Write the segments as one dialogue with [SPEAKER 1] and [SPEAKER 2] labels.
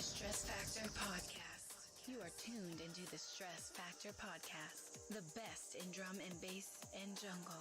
[SPEAKER 1] Stress Factor Podcast. You are tuned into the Stress Factor Podcast, the best in drum and bass and jungle.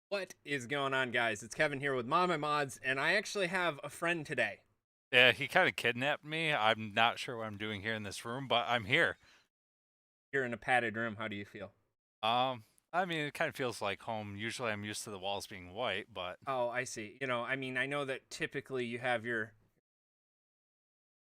[SPEAKER 2] What is going on, guys? It's Kevin here with ModMyMods, and I actually have a friend today.
[SPEAKER 3] Yeah, he kind of kidnapped me. I'm not sure what I'm doing here in this room, but I'm here.
[SPEAKER 2] You're in a padded room. How do you feel?
[SPEAKER 3] I mean, it kind of feels like home. Usually I'm used to the walls being white, but...
[SPEAKER 2] Oh, I see. I know that typically you have your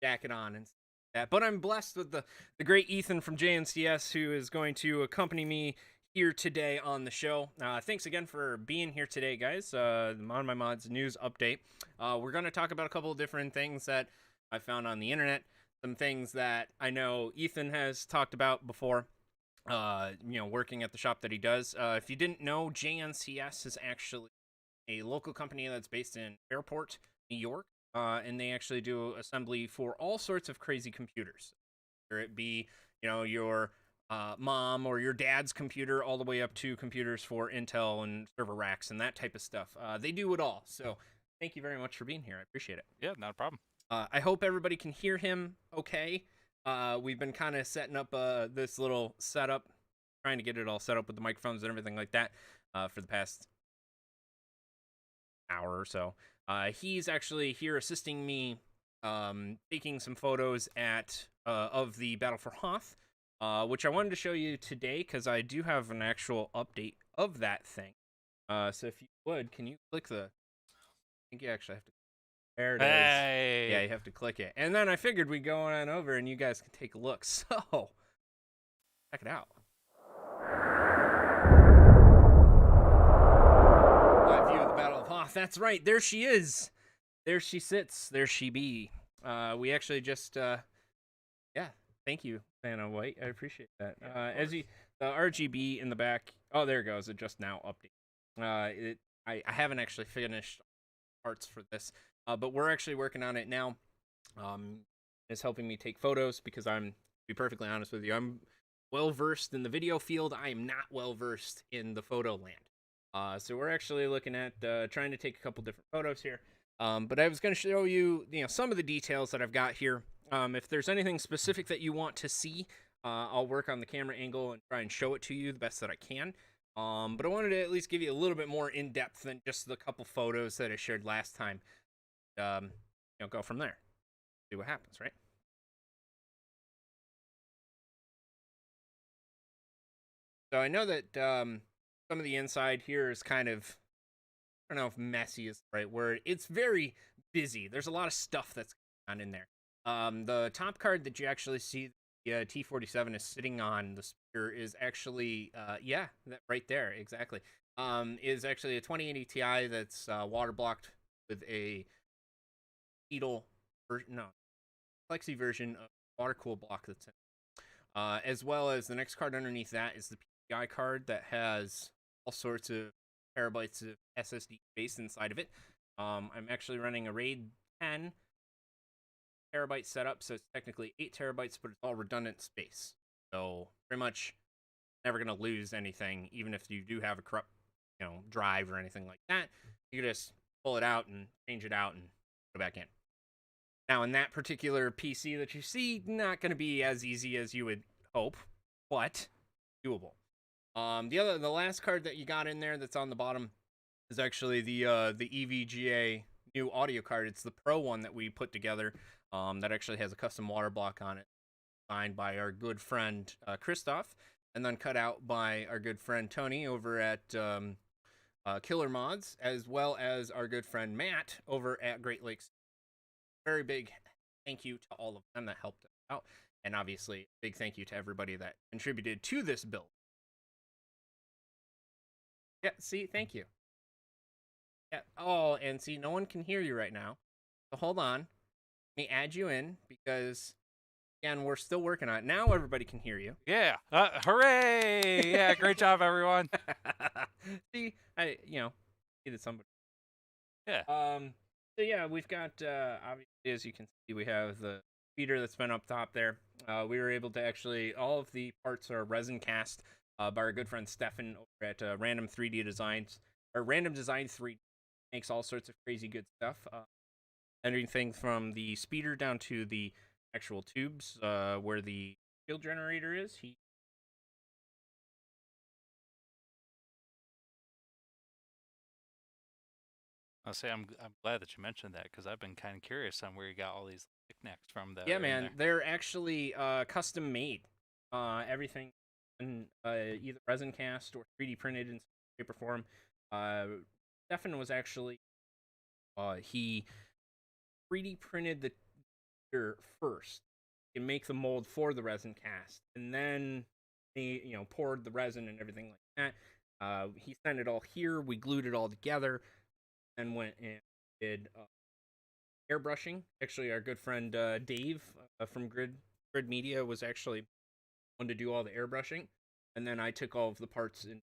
[SPEAKER 2] jacket on and that, but I'm blessed with the great Ethan from JNCS who is going to accompany me here today on the show. Thanks again for being here today, guys. The ModMyMods news update. We're going to talk about a couple of different things that I found on the internet, some things that I know Ethan has talked about before, working at the shop that he does. If you didn't know, JNCS is actually a local company that's based in Fairport, New York, and they actually do assembly for all sorts of crazy computers, whether it be, your mom or your dad's computer, all the way up to computers for Intel and server racks and that type of stuff. They do it all. So thank you very much for being here. I appreciate it.
[SPEAKER 3] Yeah, not a problem.
[SPEAKER 2] I hope everybody can hear him okay. We've been kind of setting up this little setup, trying to get it all set up with the microphones and everything like that for the past hour or so. He's actually here assisting me taking some photos of the Battle for Hoth. Which I wanted to show you today because I do have an actual update of that thing. So if you would, can you click I think you actually have to. There it is. Yeah, you have to click it. And then I figured we'd go on over and you guys can take a look. So, check it out. Live view of the Battle of Hoth. That's right. There she is. There she sits. There she be. We actually just, thank you, Santa White. I appreciate that. The RGB in the back. Oh, there it goes. It just now updated. I haven't actually finished parts for this, but we're actually working on it now. It's helping me take photos because to be perfectly honest with you, I'm well versed in the video field. I am not well versed in the photo land. So we're actually looking at trying to take a couple different photos here. But I was going to show you, some of the details that I've got here. If there's anything specific that you want to see, I'll work on the camera angle and try and show it to you the best that I can. But I wanted to at least give you a little bit more in-depth than just the couple photos that I shared last time. Go from there. See what happens, right? So I know that some of the inside here is kind of, I don't know if messy is the right word. It's very busy. There's a lot of stuff that's going on in there. The top card that you actually see the T47 is sitting on, the speaker, is actually, that right there, exactly, is actually a 2080 Ti that's water blocked with a Plexi version of water cool block that's in. As well as the next card underneath that is the PCI card that has all sorts of terabytes of SSD space inside of it. I'm actually running a RAID 10 terabyte setup, so it's technically 8 terabytes, but it's all redundant space. So pretty much never going to lose anything, even if you do have a corrupt, drive or anything like that. You can just pull it out and change it out and put it back in. Now, in that particular PC that you see, not going to be as easy as you would hope, but doable. The last card that you got in there that's on the bottom is actually the EVGA new audio card. It's the Pro one that we put together. That actually has a custom water block on it, signed by our good friend Christoph, and then cut out by our good friend Tony over at Killer Mods, as well as our good friend Matt over at Great Lakes. Very big thank you to all of them that helped us out, and obviously big thank you to everybody that contributed to this build. Yeah, see, thank you. Yeah. Oh, and see, no one can hear you right now, so hold on. Let me add you in because, again, we're still working on it. Now everybody can hear you.
[SPEAKER 3] Yeah. Hooray! Yeah, great job, everyone.
[SPEAKER 2] See, needed somebody.
[SPEAKER 3] Yeah.
[SPEAKER 2] So yeah, we've got obviously, as you can see, we have the feeder that's been up top there. We were able to actually, all of the parts are resin cast by our good friend Stefan over at Random 3D Designs, or Random Design 3. Makes all sorts of crazy good stuff. Anything from the speeder down to the actual tubes where the shield generator is.
[SPEAKER 3] I'll say I'm glad that you mentioned that because I've been kind of curious on where you got all these knickknacks from.
[SPEAKER 2] Yeah, man, they're actually custom made. Everything in either resin cast or 3D printed in some shape or form. Stefan was actually he 3D printed the here first and make the mold for the resin cast, and then he poured the resin and everything like that. He sent it all here. We glued it all together, and went and did airbrushing. Actually, our good friend Dave from Grid Media was actually one to do all the airbrushing, and then I took all of the parts and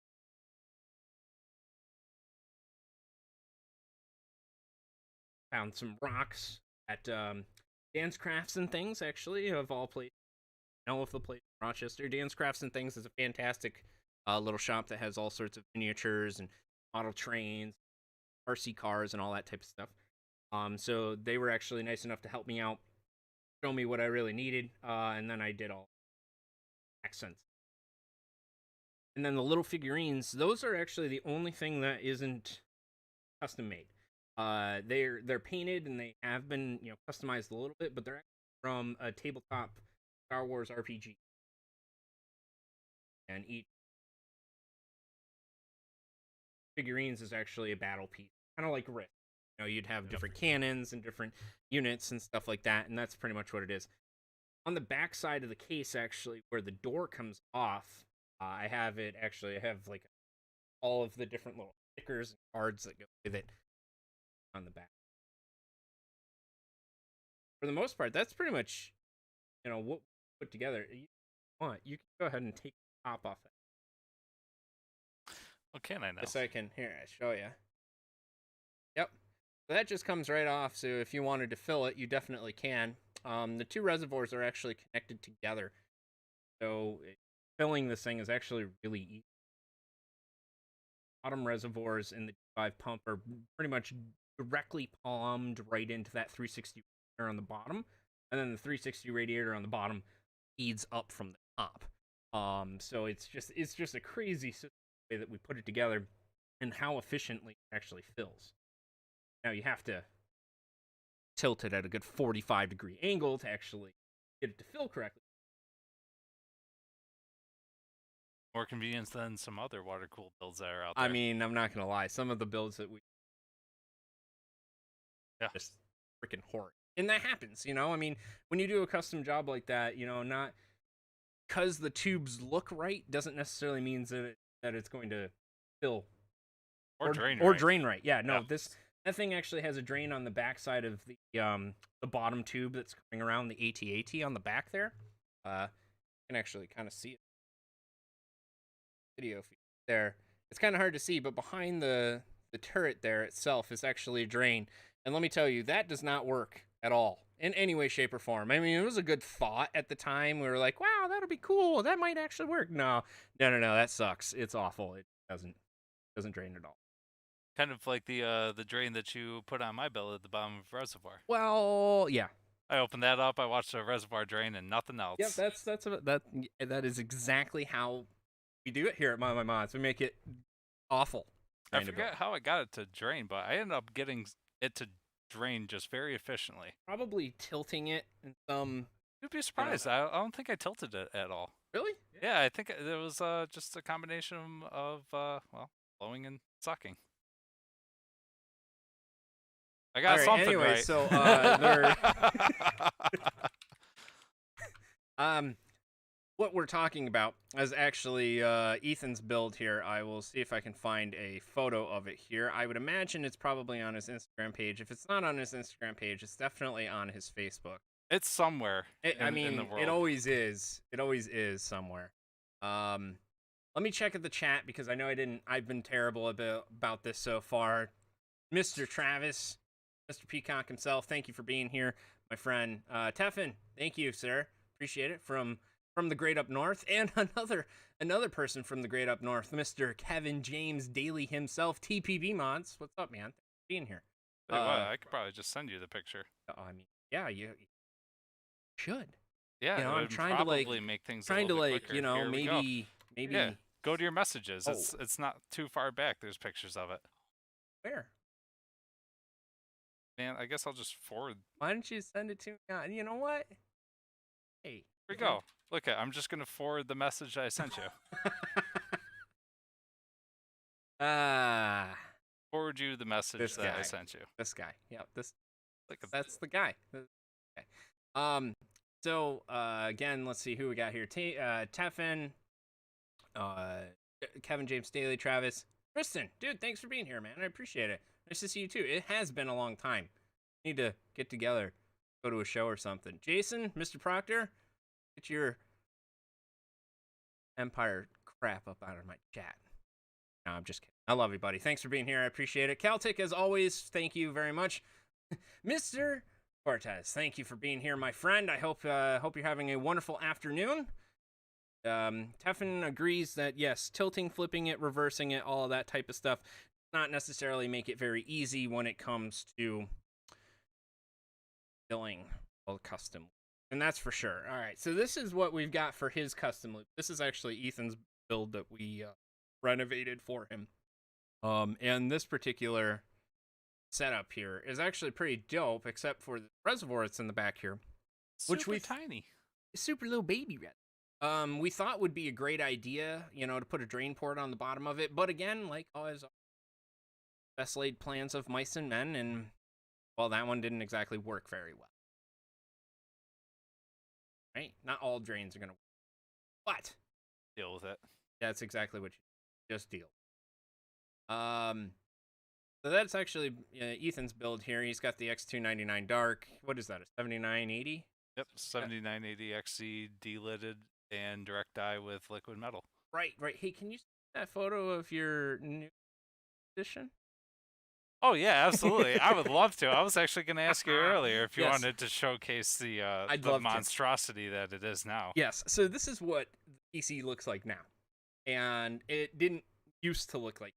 [SPEAKER 2] found some rocks at Dance Crafts and Things, actually, of all places. Know of the place in Rochester. Dance Crafts and Things is a fantastic little shop that has all sorts of miniatures and model trains, RC cars, and all that type of stuff. So they were actually nice enough to help me out, show me what I really needed, and then I did all accents. And then the little figurines, those are actually the only thing that isn't custom made. They're painted and they have been customized a little bit, but they're from a tabletop Star Wars RPG. And each figurines is actually a battle piece, kind of like Rift. You'd have different cannons and different units and stuff like that, and that's pretty much what it is. On the back side of the case, actually, where the door comes off, I have like all of the different little stickers and cards that go with it on the back. For the most part, that's pretty much what we put together. If you want, you can go ahead and take the top off that.
[SPEAKER 3] Well, can I now?
[SPEAKER 2] Yes, I can. Here, I show you. Yep. So that just comes right off. So if you wanted to fill it, you definitely can. The two reservoirs are actually connected together, so filling this thing is actually really easy. Bottom reservoirs in the D5 pump are pretty much directly palmed right into that 360 radiator on the bottom, and then the 360 radiator on the bottom feeds up from the top. So it's just a crazy system way that we put it together and how efficiently it actually fills. Now you have to tilt it at a good 45-degree angle to actually get it to fill correctly.
[SPEAKER 3] More convenience than some other water-cooled builds that are out there.
[SPEAKER 2] I mean, I'm not going to lie. Some of the builds that we... just freaking horrid. And that happens, I mean, when you do a custom job like that, not... because the tubes look right doesn't necessarily mean that it's going to fill.
[SPEAKER 3] Or drain
[SPEAKER 2] or
[SPEAKER 3] right.
[SPEAKER 2] Drain right. Yeah, no, that thing actually has a drain on the back side of the bottom tube that's coming around the AT-AT on the back there. You can actually kind of see it. Video feed there. It's kind of hard to see, but behind the turret there itself is actually a drain. And let me tell you, that does not work at all in any way, shape, or form. I mean, it was a good thought at the time. We were like, wow, that'll be cool. That might actually work. No, that sucks. It's awful. It doesn't drain at all.
[SPEAKER 3] Kind of like the drain that you put on my bill at the bottom of the reservoir.
[SPEAKER 2] Well, yeah.
[SPEAKER 3] I opened that up. I watched the reservoir drain and nothing else.
[SPEAKER 2] Yep, that is exactly how we do it here at ModMyMods. We make it awful.
[SPEAKER 3] I forget how I got it to drain, but I ended up getting it to drain just very efficiently.
[SPEAKER 2] Probably tilting it in some.
[SPEAKER 3] You'd be surprised. I don't think I tilted it at all.
[SPEAKER 2] Really?
[SPEAKER 3] Yeah, I think it was just a combination of blowing and sucking. I got something
[SPEAKER 2] anyway,
[SPEAKER 3] right.
[SPEAKER 2] So what we're talking about is actually Ethan's build here. I will see if I can find a photo of it here. I would imagine it's probably on his Instagram page. If it's not on his Instagram page, it's definitely on his Facebook.
[SPEAKER 3] It's somewhere. In the world.
[SPEAKER 2] It always is. It always is somewhere. Let me check at the chat because I know I've been terrible about this so far. Mr. Travis, Mr. Peacock himself, thank you for being here, my friend. Teffin, thank you, sir. Appreciate it. From the great up north, and another person from the great up north, Mr. Kevin James Daly himself, TPB Mods. What's up, man? Thanks for being here.
[SPEAKER 3] What, I could probably just send you the picture.
[SPEAKER 2] I mean, yeah, you should.
[SPEAKER 3] Yeah,
[SPEAKER 2] you know, I'm trying to
[SPEAKER 3] make things
[SPEAKER 2] quicker.
[SPEAKER 3] maybe
[SPEAKER 2] yeah.
[SPEAKER 3] Go to your messages.
[SPEAKER 2] Oh.
[SPEAKER 3] It's not too far back. There's pictures of it.
[SPEAKER 2] Where?
[SPEAKER 3] Man, I guess I'll just forward.
[SPEAKER 2] Why don't you send it to me? You know what? Hey.
[SPEAKER 3] Here we go. Look, I'm just gonna forward the message I sent you. Forward you the message that I sent you.
[SPEAKER 2] This guy. Yeah. That's the guy. Okay. So again, let's see who we got here. Teffin, Kevin James Daly, Travis, Tristan. Dude, thanks for being here, man. I appreciate it. Nice to see you too. It has been a long time. Need to get together, go to a show or something. Jason, Mr. Proctor, get your Empire crap up out of my chat. No, I'm just kidding. I love you, buddy. Thanks for being here. I appreciate it. Caltic, as always, thank you very much. Mr. Cortez, thank you for being here, my friend. I hope you're having a wonderful afternoon. Teffin agrees that, yes, tilting, flipping it, reversing it, all of that type of stuff, not necessarily make it very easy when it comes to building a custom. And that's for sure. All right, so this is what we've got for his custom loop. This is actually Ethan's build that we renovated for him. And this particular setup here is actually pretty dope, except for the reservoir that's in the back here, which we
[SPEAKER 3] tiny,
[SPEAKER 2] super little baby red. We thought would be a great idea, to put a drain port on the bottom of it. But again, like always, best laid plans of mice and men, and well, that one didn't exactly work very well. Right? Not all drains are gonna work, but
[SPEAKER 3] deal with it.
[SPEAKER 2] That's exactly what you just deal. So that's actually Ethan's build here. He's got the X299 Dark. What is that? A 7980?
[SPEAKER 3] Yep, 7980 XC delidded and direct dye with liquid metal.
[SPEAKER 2] Right. Hey, can you see that photo of your new edition?
[SPEAKER 3] Oh yeah, absolutely. I would love to. I was actually going to ask you earlier if you wanted to showcase the monstrosity that it is now.
[SPEAKER 2] Yes. So this is what the PC looks like now, and it didn't used to look like.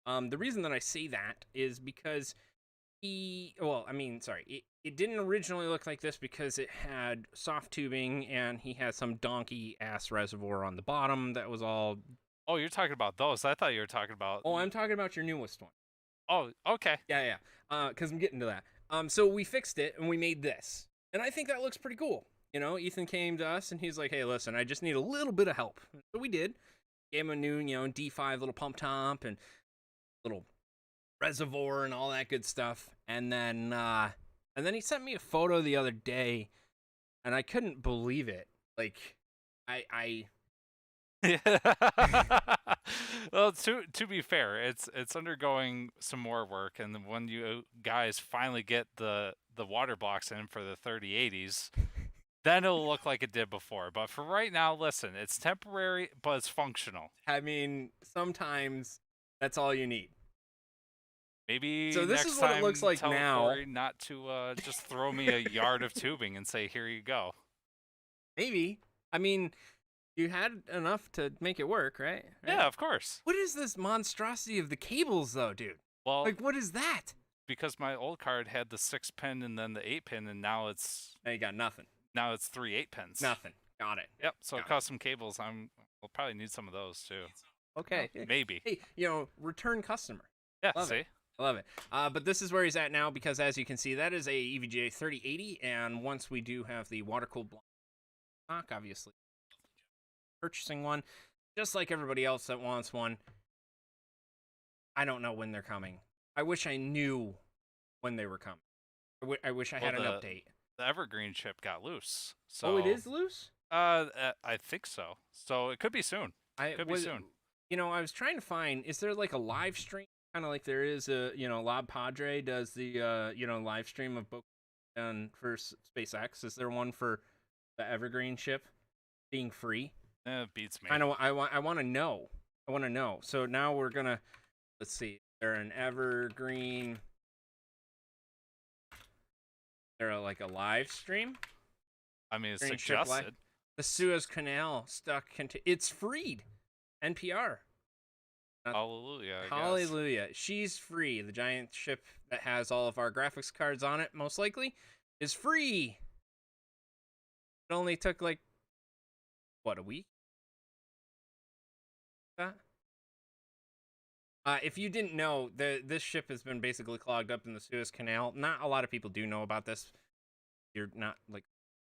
[SPEAKER 2] The reason that I say that is because it didn't originally look like this because it had soft tubing and he had some donkey ass reservoir on the bottom that was all.
[SPEAKER 3] Oh, you're talking about those. I thought you were talking about.
[SPEAKER 2] Oh, I'm talking about your newest one.
[SPEAKER 3] Oh, okay.
[SPEAKER 2] Yeah. Because I'm getting to that. So we fixed it and we made this, and I think that looks pretty cool. Ethan came to us and he's like, "Hey, listen, I just need a little bit of help." So we did. Gave him a new, D5 little pump top and little reservoir and all that good stuff. And then he sent me a photo the other day, and I couldn't believe it. Like, I
[SPEAKER 3] Well, to be fair, it's undergoing some more work, and when you guys finally get the water blocks in for the 3080s, then it'll look like it did before. But for right now, listen, it's temporary, but it's functional.
[SPEAKER 2] I mean, sometimes that's all you need.
[SPEAKER 3] Maybe
[SPEAKER 2] so. This
[SPEAKER 3] next
[SPEAKER 2] is what
[SPEAKER 3] time,
[SPEAKER 2] it looks like
[SPEAKER 3] tell
[SPEAKER 2] now.
[SPEAKER 3] Corey not to just throw me a yard of tubing and say, "Here you go."
[SPEAKER 2] Maybe. I mean, you had enough to make it work, right?
[SPEAKER 3] Yeah, of course.
[SPEAKER 2] What is this monstrosity of the cables, though, dude?
[SPEAKER 3] Well,
[SPEAKER 2] Like, what is that?
[SPEAKER 3] because my old card had the 6-pin and then the 8-pin, and now it's
[SPEAKER 2] Now you got nothing.
[SPEAKER 3] 3 8-pins.
[SPEAKER 2] Nothing. Got it.
[SPEAKER 3] Yep. So
[SPEAKER 2] Got it.
[SPEAKER 3] custom cables. We'll probably need some of those too.
[SPEAKER 2] Okay.
[SPEAKER 3] Maybe.
[SPEAKER 2] Hey, return customer.
[SPEAKER 3] Yeah.
[SPEAKER 2] Love
[SPEAKER 3] see.
[SPEAKER 2] it. I love it. But this is where he's at now because, as you can see, that is a EVGA 3080, and once we do have the water-cooled block, obviously, purchasing one, just like everybody else that wants one. I don't know when they're coming. I wish I knew when they were coming. I wish I had an update.
[SPEAKER 3] The Evergreen chip got loose. So
[SPEAKER 2] it is loose?
[SPEAKER 3] I think so. So it could be soon. Could be soon.
[SPEAKER 2] I was trying to find, is there like a live stream? Kind of like there is Lob Padre does the, live stream of book for SpaceX. Is there one for the Evergreen chip being free?
[SPEAKER 3] It beats me.
[SPEAKER 2] I want to know. I want to know. So now we're going to, let's see. They're an Evergreen. They're like a live stream.
[SPEAKER 3] I mean, it's
[SPEAKER 2] Green chip
[SPEAKER 3] suggested.
[SPEAKER 2] The Suez Canal stuck. It's freed. NPR.
[SPEAKER 3] Hallelujah. I
[SPEAKER 2] Hallelujah. She's free. The giant ship that has all of our graphics cards on it, most likely, is free. It only took like, what, a week? If you didn't know, this ship has been basically clogged up in the Suez Canal. Not a lot of people do know about this. You're not like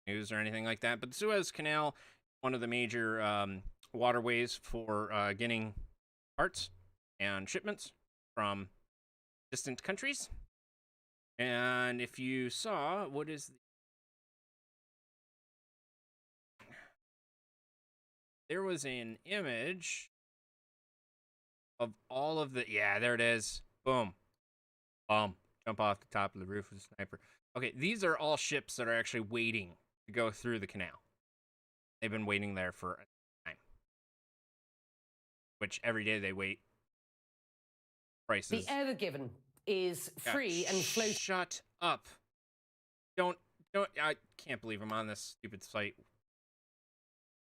[SPEAKER 2] news or anything like that, but the Suez Canal, one of the major waterways for getting parts and shipments from distant countries. And if you saw, what is there was an image of all of the, there it is. Boom. Jump off the top of the roof with a sniper. Okay, these are all ships that are actually waiting to go through the canal. They've been waiting there for a time. Which every day they wait. Prices.
[SPEAKER 4] The BIGKevin is free and floating.
[SPEAKER 2] Shut up. Don't, I can't believe I'm on this stupid site.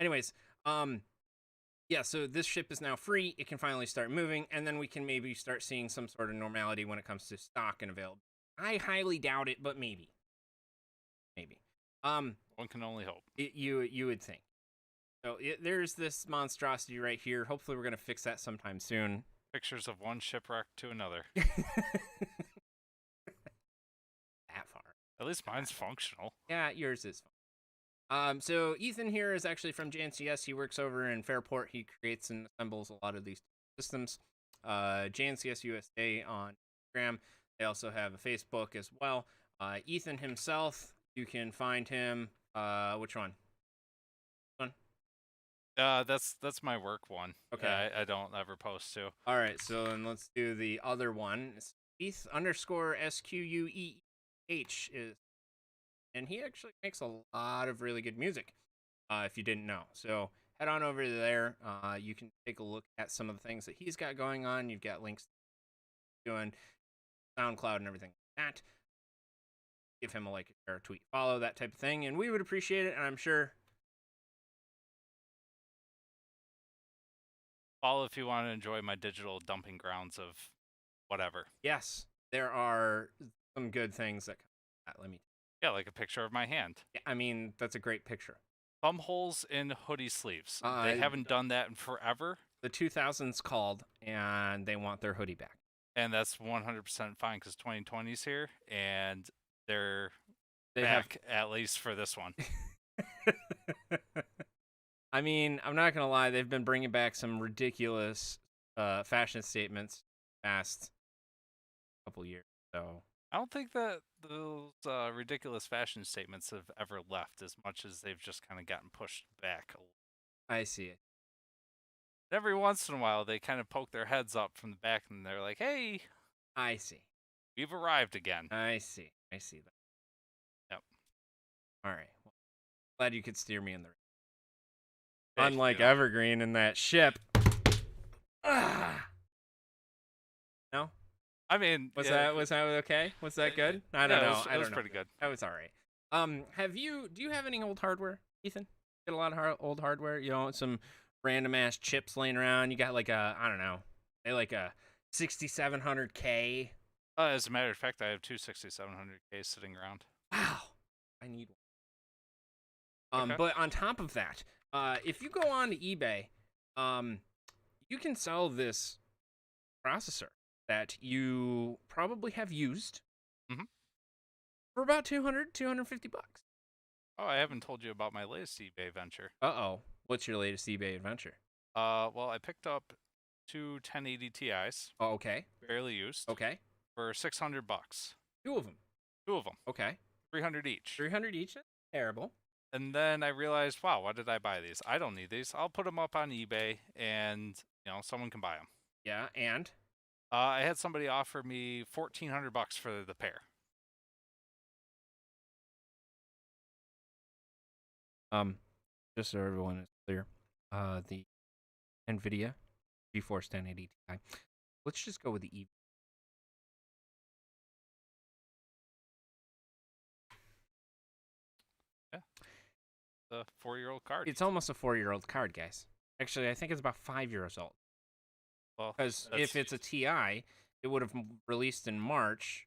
[SPEAKER 2] Anyways, yeah, so this ship is now free. It can finally start moving, and then we can maybe start seeing some sort of normality when it comes to stock and availability. I highly doubt it, but maybe. One
[SPEAKER 3] can only hope.
[SPEAKER 2] You would think. So there's this monstrosity right here. Hopefully we're going to fix that sometime soon.
[SPEAKER 3] Pictures of one shipwreck to another.
[SPEAKER 2] That far.
[SPEAKER 3] At least mine's functional.
[SPEAKER 2] Yeah, yours is fun. So Ethan here is actually from JNCS. He works over in Fairport. He creates and assembles a lot of these systems. JNCS USA on Instagram. They also have a Facebook as well. Ethan himself, you can find him. Which one?
[SPEAKER 3] That's my work one.
[SPEAKER 2] Okay.
[SPEAKER 3] I don't ever post to.
[SPEAKER 2] All right, so then let's do the other one. It's Heath_SQUEEH is, and he actually makes a lot of really good music. If you didn't know, so head on over there. You can take a look at some of the things that he's got going on. You've got links doing SoundCloud and everything like that. Give him a like, or a tweet, follow, that type of thing, and we would appreciate it. And I'm sure.
[SPEAKER 3] Follow if you want to enjoy my digital dumping grounds of whatever.
[SPEAKER 2] Yes, there are some good things that come from that. Let me.
[SPEAKER 3] Yeah, like a picture of my hand.
[SPEAKER 2] Yeah, I mean, that's a great picture.
[SPEAKER 3] Thumb holes in hoodie sleeves. They haven't done that in forever.
[SPEAKER 2] The 2000s called, and they want their hoodie back.
[SPEAKER 3] And that's 100% fine because 2020's here, and they're
[SPEAKER 2] They
[SPEAKER 3] back, at least for this one.
[SPEAKER 2] I mean, I'm not gonna lie, they've been bringing back some ridiculous fashion statements past couple years. So
[SPEAKER 3] I don't think that those ridiculous fashion statements have ever left as much as they've just kind of gotten pushed back.
[SPEAKER 2] I see it.
[SPEAKER 3] Every once in a while, they kind of poke their heads up from the back and they're like, hey,
[SPEAKER 2] I see.
[SPEAKER 3] we've arrived again.
[SPEAKER 2] I see that.
[SPEAKER 3] Yep.
[SPEAKER 2] All right. Well, glad you could steer me in the right.
[SPEAKER 3] Thank
[SPEAKER 2] Unlike
[SPEAKER 3] you.
[SPEAKER 2] Evergreen in that ship. No?
[SPEAKER 3] I mean,
[SPEAKER 2] Was that okay? Was that good? I don't know.
[SPEAKER 3] It was pretty good.
[SPEAKER 2] That was all right. Do you have any old hardware, Ethan? Get a lot of old hardware, some random ass chips laying around. You got like a, I don't know, like a $6,700K.
[SPEAKER 3] As a matter of fact, I have two 6,700K sitting around.
[SPEAKER 2] Wow. I need one.
[SPEAKER 3] Okay.
[SPEAKER 2] But on top of that, if you go on to eBay, you can sell this processor that you probably have used for about $250.
[SPEAKER 3] Oh, I haven't told you about my latest eBay venture.
[SPEAKER 2] Uh-oh. What's your latest eBay adventure?
[SPEAKER 3] Well, I picked up two 1080 Ti's.
[SPEAKER 2] Oh, okay.
[SPEAKER 3] Barely used.
[SPEAKER 2] Okay.
[SPEAKER 3] For $600.
[SPEAKER 2] Two of them.
[SPEAKER 3] Two of them.
[SPEAKER 2] Okay.
[SPEAKER 3] 300 each.
[SPEAKER 2] 300 each? That's terrible.
[SPEAKER 3] And then I realized, wow, why did I buy these? I don't need these. I'll put them up on eBay, and someone can buy them.
[SPEAKER 2] Yeah, and?
[SPEAKER 3] I had somebody offer me $1,400 for the pair.
[SPEAKER 2] Just so everyone is clear, the NVIDIA GeForce 1080 Ti. Let's just go with the eBay.
[SPEAKER 3] Yeah. The 4-year-old card.
[SPEAKER 2] It's almost a 4-year-old card, guys. Actually, I think it's about 5 years old.
[SPEAKER 3] Well,
[SPEAKER 2] because if it's a Ti, it would have released in March.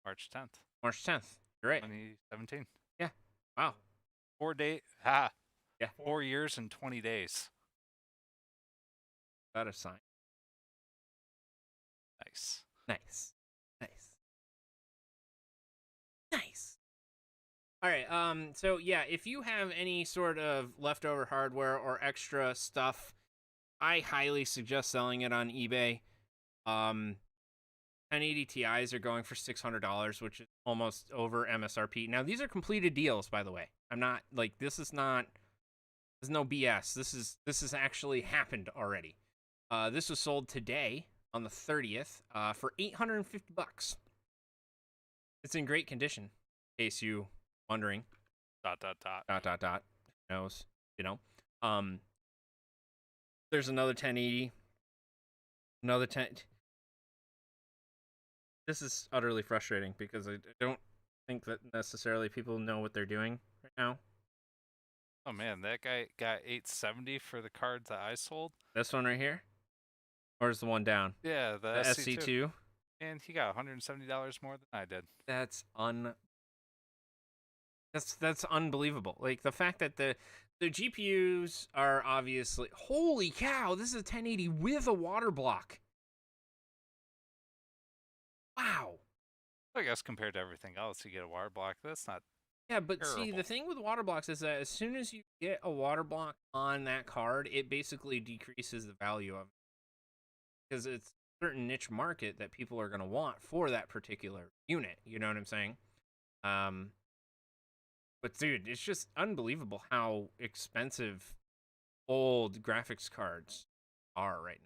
[SPEAKER 3] March 10th.
[SPEAKER 2] March 10th. You're right.
[SPEAKER 3] 2017.
[SPEAKER 2] Yeah. Wow.
[SPEAKER 3] 4 days. Ha.
[SPEAKER 2] Yeah.
[SPEAKER 3] 4 years and 20 days.
[SPEAKER 2] That a sign.
[SPEAKER 3] Nice.
[SPEAKER 2] Nice. Nice. Nice. All right. So yeah, if you have any sort of leftover hardware or extra stuff, I highly suggest selling it on eBay. 1080 Ti's are going for $600, which is almost over MSRP. Now these are completed deals, by the way. I'm not like this is no BS. This has actually happened already. This was sold today on the 30th for $850. It's in great condition, in case you wondering. ... Who knows? There's another 1080. Another 10. This is utterly frustrating because I don't think that necessarily people know what they're doing right now.
[SPEAKER 3] Oh man, that guy got $870 for the cards that I sold.
[SPEAKER 2] This one right here? Or is the one down?
[SPEAKER 3] Yeah, the
[SPEAKER 2] SC2.
[SPEAKER 3] And he got $170 more than I did.
[SPEAKER 2] That's unbelievable. Like the fact that the GPUs are obviously, holy cow, this is a 1080 with a water block. Wow.
[SPEAKER 3] I guess compared to everything else, you get a water block. That's not.
[SPEAKER 2] Yeah, but
[SPEAKER 3] terrible.
[SPEAKER 2] see, the thing with water blocks is that as soon as you get a water block on that card, it basically decreases the value of it. Because it's a certain niche market that people are going to want for that particular unit. You know what I'm saying? But dude, it's just unbelievable how expensive old graphics cards are right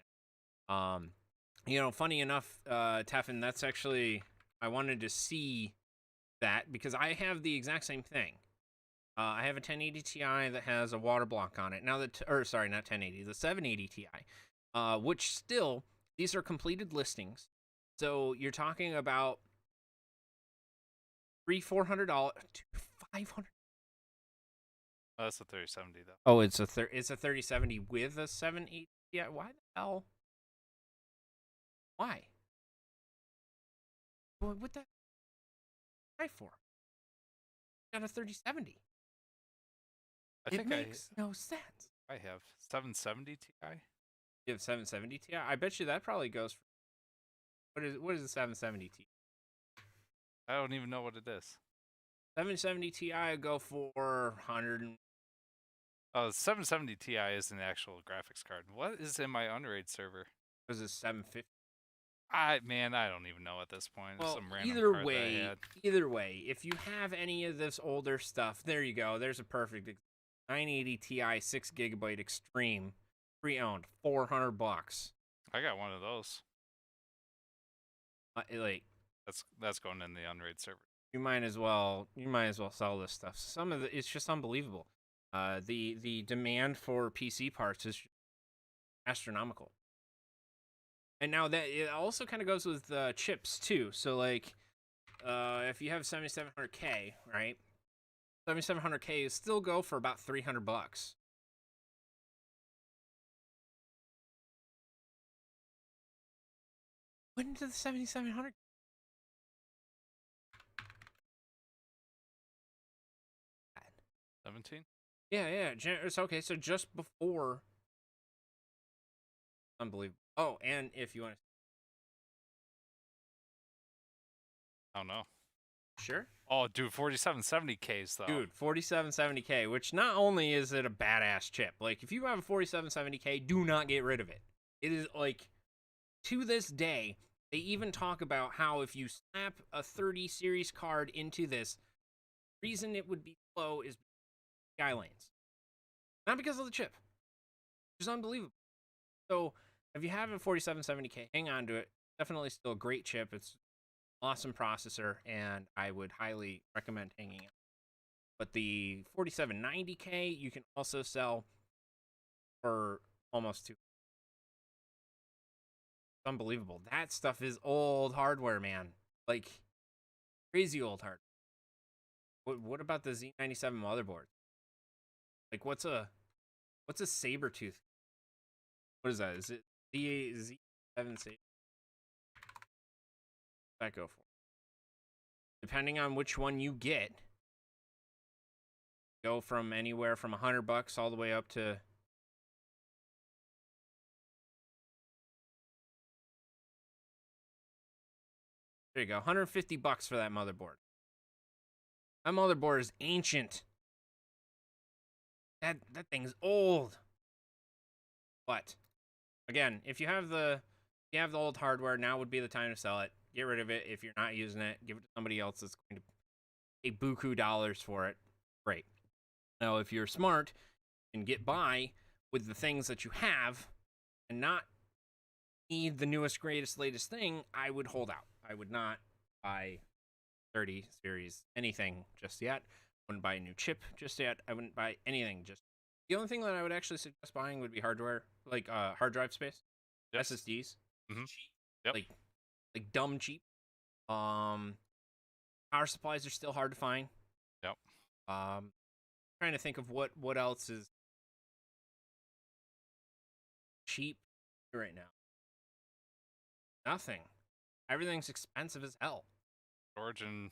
[SPEAKER 2] now. Funny enough, Teffin, that's actually, I wanted to see that because I have the exact same thing. I have a 1080 Ti that has a water block on it. Now not 1080, the 780 Ti, which still, these are completed listings. So you're talking about $400, $500.
[SPEAKER 3] Oh, that's a 3070 though.
[SPEAKER 2] Oh, it's a 3070 with a 780 Ti. Why the hell? Why? What that? Why for? Got a 3070. It makes no sense.
[SPEAKER 3] I have 770 Ti.
[SPEAKER 2] You have 770 Ti. I bet you that probably goes for. What is a 770 Ti?
[SPEAKER 3] I don't even know what it is.
[SPEAKER 2] 770 Ti go for 100.
[SPEAKER 3] Oh, 770 Ti is an actual graphics card. What is in my Unraid server?
[SPEAKER 2] Was it 750?
[SPEAKER 3] I don't even know at this point.
[SPEAKER 2] Well,
[SPEAKER 3] Some random
[SPEAKER 2] either
[SPEAKER 3] card
[SPEAKER 2] way, if you have any of this older stuff, there you go. There's a perfect 980 Ti 6 GB Extreme, pre-owned, $400.
[SPEAKER 3] I got one of those.
[SPEAKER 2] That's
[SPEAKER 3] going in the Unraid server.
[SPEAKER 2] You might as well sell this stuff. It's just unbelievable. The demand for PC parts is astronomical. And now that it also kind of goes with chips too. So like, if you have 7700K, right? 7700K still go for about $300. When did the 7700? Yeah. It's okay. So just before. Unbelievable. Oh, and if you want to.
[SPEAKER 3] Oh no.
[SPEAKER 2] Sure.
[SPEAKER 3] Oh, dude, 4770Ks though.
[SPEAKER 2] Dude, 4770K, which not only is it a badass chip, like if you have a 4770K, do not get rid of it. It is like, to this day, they even talk about how if you slap a 30 series card into this, the reason it would be slow is sky lanes. Not because of the chip. Which is unbelievable. So if you have a 4770K, hang on to it. Definitely still a great chip. It's an awesome processor, and I would highly recommend hanging it. But the 4790K, you can also sell for almost $2. It's unbelievable. That stuff is old hardware, man. Like, crazy old hardware. What about the Z97 motherboard? Like, what's a Sabertooth? What is that? Is it Z7 Saber? What does that go for? Depending on which one you get, go from anywhere from $100 all the way up to there you go, $150 for that motherboard. That motherboard is ancient. That thing's old. But again, if you have the old hardware, now would be the time to sell it. Get rid of it. If you're not using it, give it to somebody else that's going to pay buku dollars for it. Great. Now, if you're smart and get by with the things that you have and not need the newest, greatest, latest thing, I would hold out. I would not buy 30 series anything just yet. I wouldn't buy a new chip just yet. I wouldn't buy anything just. The only thing that I would actually suggest buying would be hardware, like hard drive space,
[SPEAKER 3] yes.
[SPEAKER 2] SSDs.
[SPEAKER 3] Mm-hmm. Yep.
[SPEAKER 2] Like dumb cheap. Power supplies are still hard to find.
[SPEAKER 3] Yep.
[SPEAKER 2] Trying to think of what else is cheap right now. Nothing. Everything's expensive as hell.
[SPEAKER 3] Storage and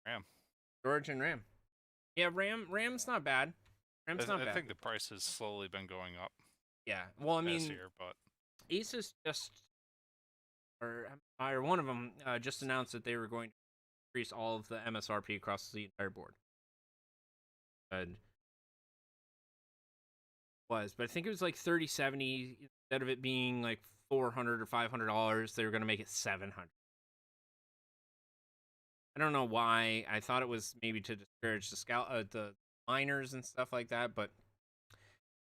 [SPEAKER 3] RAM.
[SPEAKER 2] Yeah, RAM's not bad. RAM's not bad.
[SPEAKER 3] I think the price has slowly been going up.
[SPEAKER 2] Yeah. Well, I mean,
[SPEAKER 3] year, but
[SPEAKER 2] Asus just, or one of them just announced that they were going to increase all of the MSRP across the entire board. And but I think it was like 3070 instead of it being like $400 or $500. They were going to make it $700. I don't know why. I thought it was maybe to discourage the miners and stuff like that, but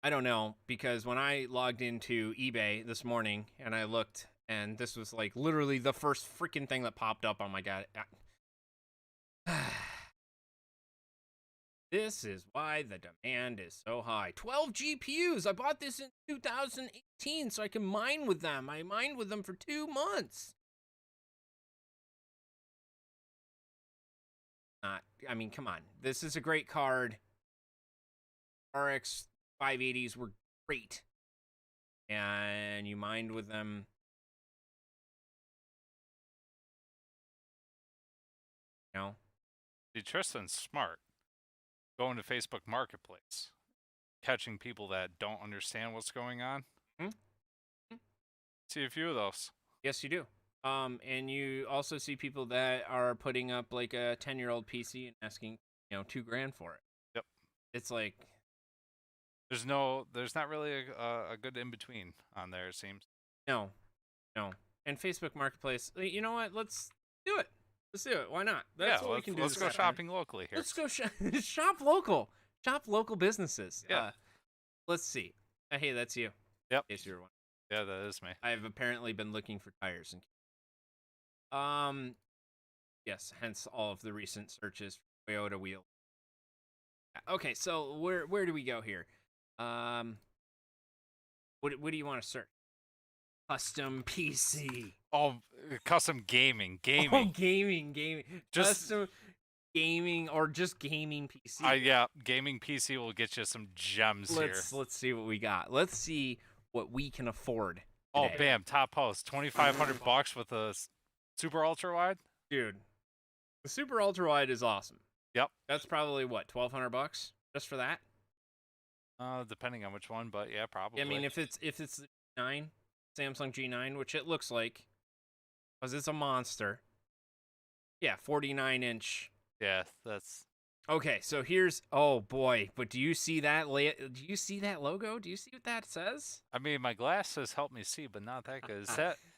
[SPEAKER 2] I don't know, because when I logged into eBay this morning and I looked, and this was like literally the first freaking thing that popped up on my god. This is why the demand is so high. 12 GPUs. I bought this in 2018 so I can mine with them. I mined with them for 2 months. I mean, come on. This is a great card. RX 580s were great. And you mined with them. You know?
[SPEAKER 3] See, Tristan's smart. Going to Facebook Marketplace. Catching people that don't understand what's going on. See a few of those.
[SPEAKER 2] Yes, you do. And you also see people that are putting up like a 10-year-old PC and asking, $2,000 for it.
[SPEAKER 3] Yep.
[SPEAKER 2] It's like
[SPEAKER 3] there's not really a good in between on there. It seems. No.
[SPEAKER 2] And Facebook Marketplace. You know what? Let's do it. Why not? That's what we can do.
[SPEAKER 3] Let's go shopping locally here.
[SPEAKER 2] Let's go shop local. Shop local businesses.
[SPEAKER 3] Yeah.
[SPEAKER 2] Let's see. Hey, that's you.
[SPEAKER 3] Yep.
[SPEAKER 2] Yes, you're one.
[SPEAKER 3] Yeah, that is me.
[SPEAKER 2] I have apparently been looking for tires. Yes, hence all of the recent searches for Toyota wheel. Okay, so where do we go here? What do you want to search? Custom PC.
[SPEAKER 3] Oh, custom gaming.
[SPEAKER 2] Oh, gaming.
[SPEAKER 3] Just
[SPEAKER 2] custom gaming or just gaming PC.
[SPEAKER 3] Yeah, gaming PC will get you some gems here.
[SPEAKER 2] Let's see what we got. Let's see what we can afford
[SPEAKER 3] Oh,
[SPEAKER 2] today.
[SPEAKER 3] bam! Top post, $2,500 with a super ultra wide.
[SPEAKER 2] Dude, the super ultra wide is awesome.
[SPEAKER 3] Yep.
[SPEAKER 2] That's probably what, $1,200 just for that.
[SPEAKER 3] Depending on which one, but yeah, probably.
[SPEAKER 2] I mean, if it's the G9, Samsung G9, which it looks like, because it's a monster. Yeah, 49-inch.
[SPEAKER 3] Yeah, that's.
[SPEAKER 2] Okay, so here's, oh boy, but do you see that? Do you see that logo? Do you see what that says?
[SPEAKER 3] I mean, my glasses help me see, but not that good.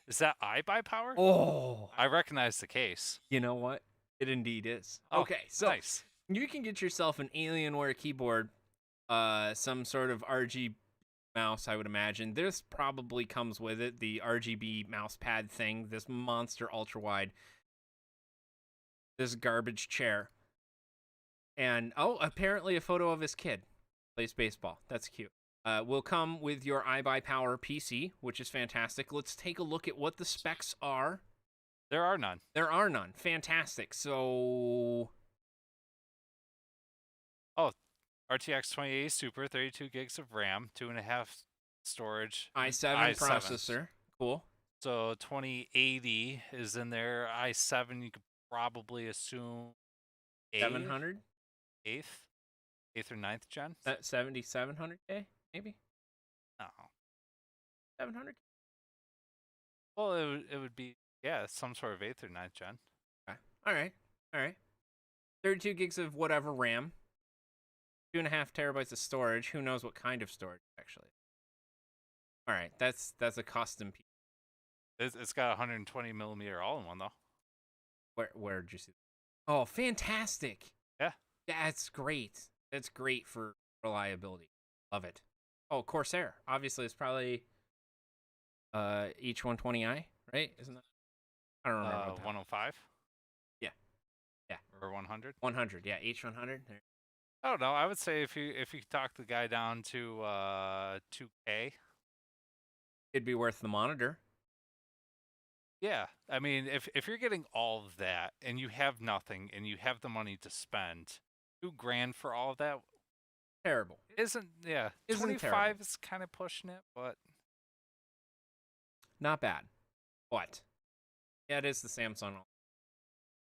[SPEAKER 3] Is that iBuyPower?
[SPEAKER 2] Oh,
[SPEAKER 3] I recognize the case.
[SPEAKER 2] you know what? It indeed is.
[SPEAKER 3] Oh,
[SPEAKER 2] Okay, so
[SPEAKER 3] nice.
[SPEAKER 2] you can get yourself an Alienware keyboard, some sort of RGB mouse, I would imagine. This probably comes with it, the RGB mouse pad thing, this monster ultra wide, this garbage chair. And, oh, apparently a photo of his kid. Plays baseball. That's cute. Will come with your iBuyPower PC, which is fantastic. Let's take a look at what the specs are.
[SPEAKER 3] There are none.
[SPEAKER 2] There are none. Fantastic. So...
[SPEAKER 3] Oh, RTX 2080 Super, 32 gigs of RAM, 2.5 storage.
[SPEAKER 2] i7 processor. Cool.
[SPEAKER 3] So 2080 is in there. i7, you could probably assume
[SPEAKER 2] 700?
[SPEAKER 3] 8th or 9th gen?
[SPEAKER 2] 7700K, maybe?
[SPEAKER 3] No.
[SPEAKER 2] 700?
[SPEAKER 3] Well, it would be, yeah, some sort of 8th or 9th gen.
[SPEAKER 2] Okay. All right. 32 gigs of whatever RAM. 2.5 terabytes of storage. Who knows what kind of storage, actually. All right, that's a custom piece.
[SPEAKER 3] It's got 120 millimeter all-in-one, though.
[SPEAKER 2] Where did you see that? Oh, fantastic.
[SPEAKER 3] Yeah.
[SPEAKER 2] That's great. That's great for reliability. Love it. Oh, Corsair. Obviously, it's probably H120i, right? Isn't that? I don't remember.
[SPEAKER 3] 105?
[SPEAKER 2] Yeah.
[SPEAKER 3] Or 100?
[SPEAKER 2] 100, yeah. H100.
[SPEAKER 3] I don't know. I would say if you talk the guy down to 2K,
[SPEAKER 2] it'd be worth the monitor.
[SPEAKER 3] Yeah, I mean, if you're getting all of that and you have nothing and you have the money to spend, $2,000 for all of that
[SPEAKER 2] Terrible.
[SPEAKER 3] isn't 25
[SPEAKER 2] terrible.
[SPEAKER 3] is kind of pushing it, but
[SPEAKER 2] not bad. But yeah, it is the Samsung.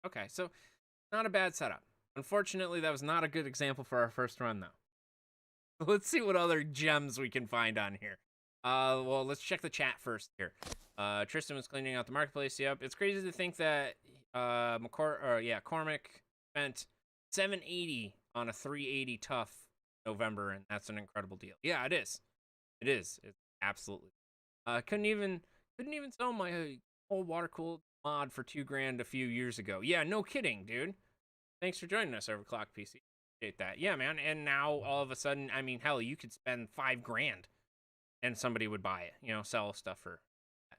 [SPEAKER 2] Okay, so not a bad setup. Unfortunately, that was not a good example for our first run, though. Let's see what other gems we can find on here. Well, let's check the chat first here. Tristan was cleaning out the marketplace. Yep, it's crazy to think that Cormac spent $780 on a 380 tough November, and that's an incredible deal. Yeah, it is. It's absolutely. Couldn't even sell my whole water cooled mod for $2,000 a few years ago. Yeah, no kidding, dude. Thanks for joining us, Overclock PC. Appreciate that. Yeah, man. And now all of a sudden, I mean, hell, you could spend $5,000 and somebody would buy it. Sell stuff for that.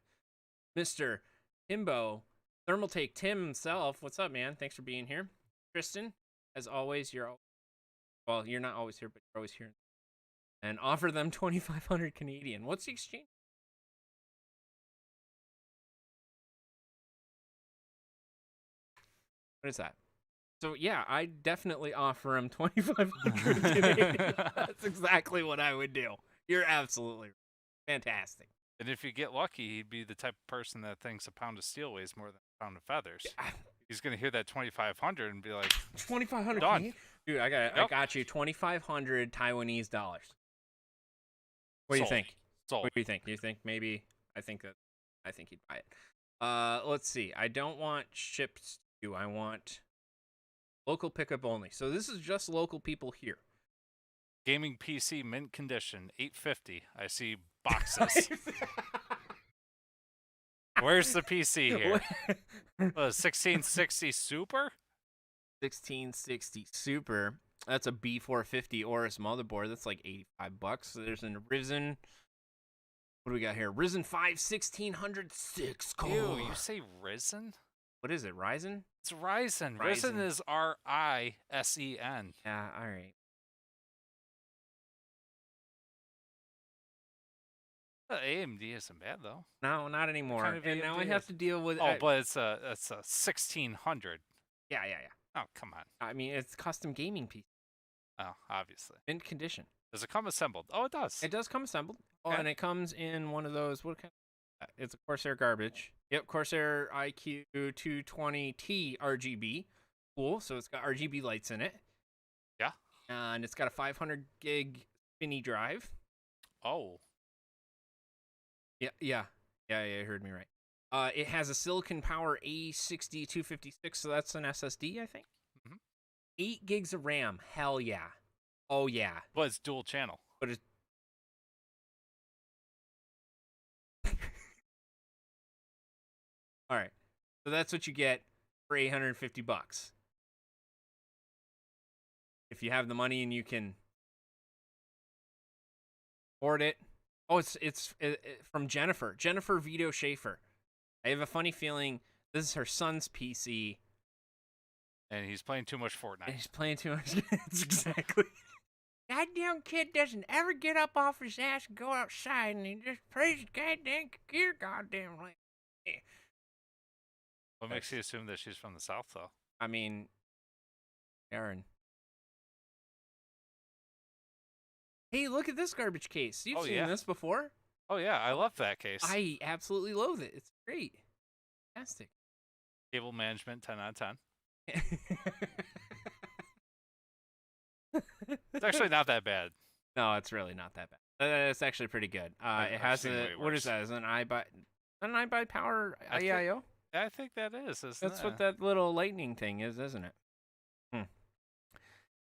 [SPEAKER 2] Mr. Timbo, Thermal Take Tim himself. What's up, man? Thanks for being here. Tristan, as always, you're not always here, but you're always here. And offer them 2,500 Canadian. What's the exchange? What is that? So yeah, I definitely offer him 2,500 Canadian. That's exactly what I would do. You're absolutely fantastic.
[SPEAKER 3] And if you get lucky, he'd be the type of person that thinks a pound of steel weighs more than a pound of feathers. Yeah. He's gonna hear that 2,500 and be like,
[SPEAKER 2] 2,500
[SPEAKER 3] done.
[SPEAKER 2] Dude, I got you 2,500 Taiwanese dollars. What do you think?
[SPEAKER 3] Sold.
[SPEAKER 2] What do you think? Do you think maybe? I think he'd buy it. Let's see. I don't want shipped to you. I want local pickup only. So this is just local people here.
[SPEAKER 3] Gaming PC mint condition, $850. I see boxes. Where's the PC here? 1660 Super?
[SPEAKER 2] 1660 Super. That's a B450 Aorus motherboard. That's like $85. So there's a Ryzen. What do we got here? Ryzen 5 1606 core.
[SPEAKER 3] Ew, you say Ryzen?
[SPEAKER 2] What is it? Ryzen?
[SPEAKER 3] It's Ryzen. Ryzen is R-I-S-E-N.
[SPEAKER 2] Yeah, all right.
[SPEAKER 3] AMD isn't bad though.
[SPEAKER 2] No, not anymore.
[SPEAKER 3] Kind of
[SPEAKER 2] and now I
[SPEAKER 3] AMD
[SPEAKER 2] have to deal with.
[SPEAKER 3] Oh, but it's a 1600.
[SPEAKER 2] Yeah.
[SPEAKER 3] Oh, come on.
[SPEAKER 2] I mean, it's custom gaming PC.
[SPEAKER 3] Oh, obviously.
[SPEAKER 2] Mint condition.
[SPEAKER 3] Does it come assembled? Oh, it does.
[SPEAKER 2] It does come assembled. Oh,
[SPEAKER 3] Okay.
[SPEAKER 2] and it comes in one of those. What kind? It's a Corsair garbage. Yep, Corsair IQ 220T RGB. Cool. So it's got RGB lights in it.
[SPEAKER 3] Yeah.
[SPEAKER 2] And it's got a 500 gig spinny drive.
[SPEAKER 3] Oh.
[SPEAKER 2] Yeah, you heard me right. It has a Silicon Power A6256, so that's an SSD, I think. 8 gigs of RAM. Hell yeah. Oh yeah.
[SPEAKER 3] Well, it's dual channel.
[SPEAKER 2] But it's all right. So that's what you get for $850. If you have the money and you can afford it. Oh, it's from Jennifer Vito Schaefer. I have a funny feeling this is her son's PC.
[SPEAKER 3] And he's playing too much Fortnite.
[SPEAKER 2] And he's playing too much. That's exactly. Goddamn kid doesn't ever get up off his ass and go outside, and he just plays his goddamn computer goddamn like.
[SPEAKER 3] What makes you assume that she's from the South, though?
[SPEAKER 2] I mean, Aaron. Hey, look at this garbage case. You've seen this before.
[SPEAKER 3] Oh, yeah. I love that case.
[SPEAKER 2] I absolutely loathe it. It's great. Fantastic.
[SPEAKER 3] Cable management, 10 out of 10. It's actually not that bad.
[SPEAKER 2] No, it's really not that bad. It's actually pretty good. It has a, what is that? Is an iBuy Power IEIO?
[SPEAKER 3] I think that is.
[SPEAKER 2] That's what that little lightning thing is, isn't it?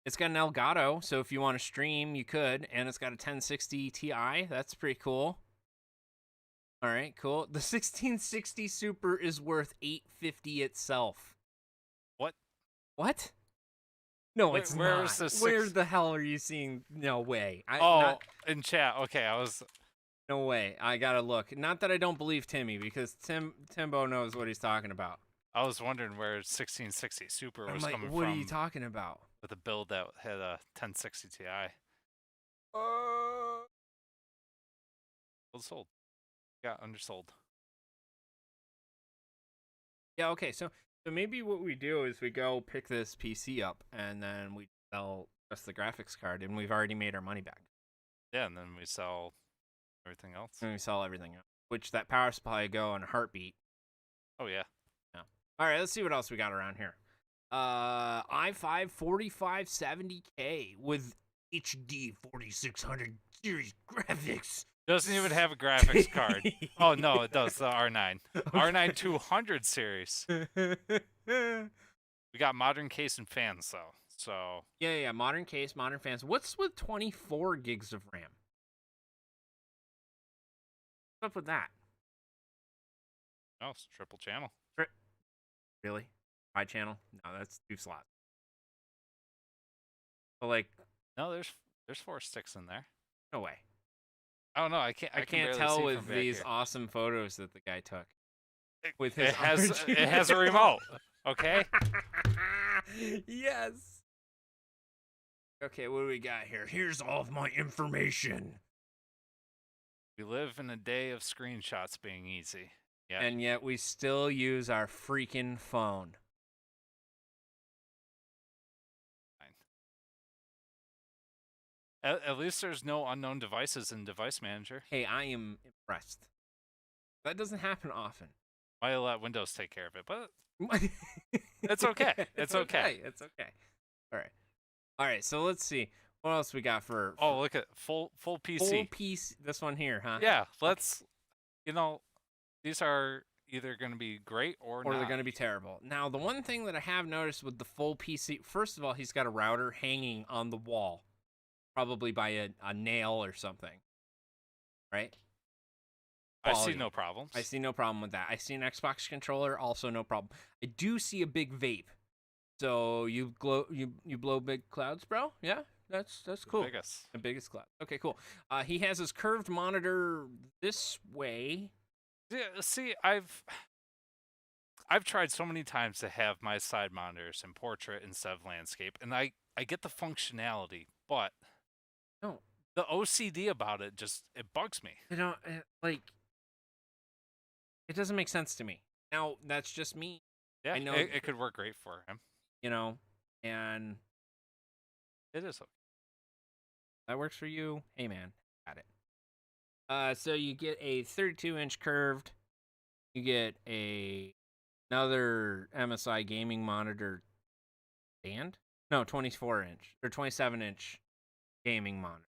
[SPEAKER 2] It's got an Elgato, so if you want to stream, you could. And it's got a 1060 Ti. That's pretty cool. All right, cool. The 1660 Super is worth $850 itself. What? No, it's not. Where the hell are you seeing? No way.
[SPEAKER 3] In chat. Okay, I was.
[SPEAKER 2] No way. I gotta look. Not that I don't believe Timmy, because Timbo knows what he's talking about.
[SPEAKER 3] I was wondering where 1660 Super was coming from.
[SPEAKER 2] What are you talking about?
[SPEAKER 3] With a build that had a 1060 Ti. Sold. Got undersold.
[SPEAKER 2] Yeah. Okay. So maybe what we do is we go pick this PC up and then we sell just the graphics card, and we've already made our money back.
[SPEAKER 3] Yeah, and then we sell everything else.
[SPEAKER 2] And we sell everything else, which that power supply go in a heartbeat.
[SPEAKER 3] Oh yeah.
[SPEAKER 2] Yeah. All right, let's see what else we got around here. i5 4570K with HD 4600 series graphics.
[SPEAKER 3] Doesn't even have a graphics card. Oh no, it does. The R9. R9 200 series. We got modern case and fans though. So
[SPEAKER 2] yeah, modern case, modern fans. What's with 24 gigs of RAM? What's up with that?
[SPEAKER 3] Oh, it's triple channel.
[SPEAKER 2] Really? Wide channel? No, that's 2 slots. So like,
[SPEAKER 3] no, there's 4 sticks in there.
[SPEAKER 2] No way.
[SPEAKER 3] I don't know. I can't
[SPEAKER 2] tell with these awesome photos that the guy took. With his
[SPEAKER 3] it has a remote. Okay.
[SPEAKER 2] Yes. Okay, what do we got here? Here's all of my information.
[SPEAKER 3] We live in a day of screenshots being easy. Yeah.
[SPEAKER 2] And yet we still use our freaking phone.
[SPEAKER 3] At least there's no unknown devices in Device Manager.
[SPEAKER 2] Hey, I am impressed. That doesn't happen often.
[SPEAKER 3] I'll let Windows take care of it, but it's okay. It's okay.
[SPEAKER 2] It's okay. All right. So let's see what else we got for.
[SPEAKER 3] Oh, look at full PC.
[SPEAKER 2] Full PC. This one here, huh?
[SPEAKER 3] Yeah. Let's. These are either going to be great or
[SPEAKER 2] they're going to be terrible. Now, the one thing that I have noticed with the full PC, first of all, he's got a router hanging on the wall. Probably by a nail or something, right?
[SPEAKER 3] I see no problems.
[SPEAKER 2] I see no problem with that. I see an Xbox controller, also no problem. I do see a big vape. So you blow big clouds, bro? Yeah, that's cool. The biggest cloud. Okay, cool. He has his curved monitor this way.
[SPEAKER 3] Yeah, see, I've tried so many times to have my side monitors in portrait instead of landscape, and I get the functionality, but
[SPEAKER 2] no,
[SPEAKER 3] the OCD about it it bugs me.
[SPEAKER 2] It doesn't make sense to me. Now, that's just me.
[SPEAKER 3] Yeah,
[SPEAKER 2] I know
[SPEAKER 3] it could work great for him.
[SPEAKER 2] And
[SPEAKER 3] it is okay.
[SPEAKER 2] That works for you. Hey, man, got it. So you get a 32-inch curved. You get another MSI gaming monitor stand. No, 24-inch or 27-inch gaming monitor.